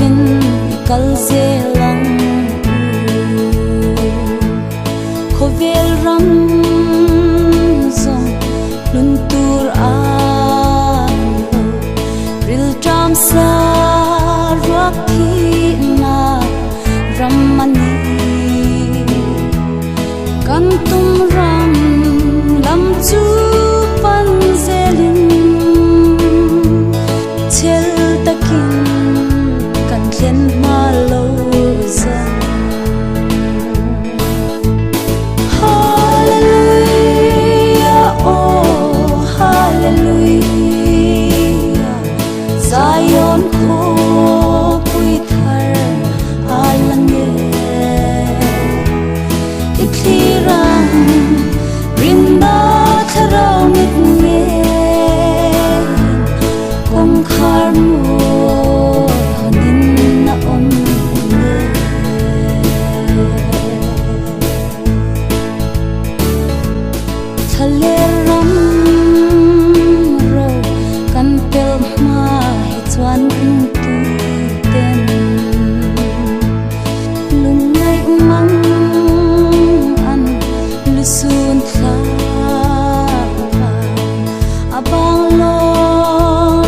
vin kal ze lang kho vel ram zong lun tur a ril tram sa rak thi na ram mani kan tum ram lam chu pan zelin chel takin kan thlen ma lo zan hallelujah oh hallelujah Zion ko pui thar alang ye ikhiram rinda tharau mit me kong khar mo hanin na om me thale ram ro kan pel ma hi chuan tu ten lungai mang an lusun thla abang lo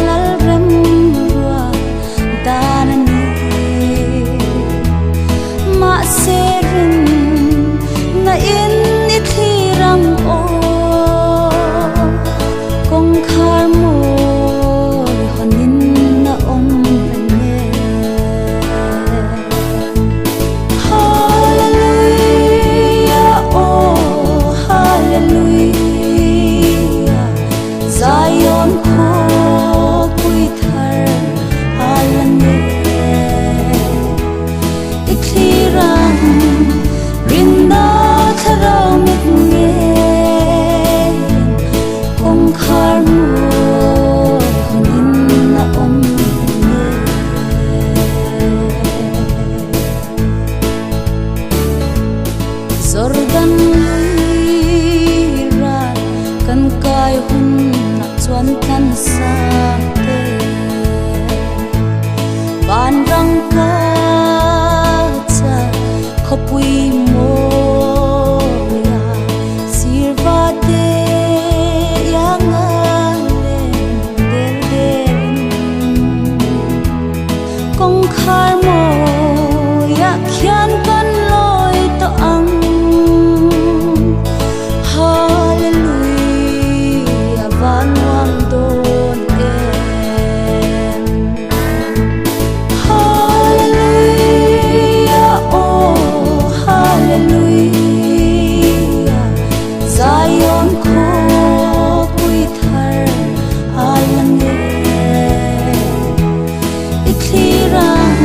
lal rem wa danani ma serin na in ithiram o kong khar mo hanin na om ne hallelujah oh hallelujah Zion ko pui thar alan ne ikhiram rinda tharau mit nge kong khar mo hanin na om ne zordan ra kan kai hun na chuan kan sa te ban rang ka cha khopui mo ya sirva te yang le del del kong khar mo ya khian kan loi to ang hallelujah van wang don en hallelujah oh hallelujah Zion ko pui thar alang ye ikhiram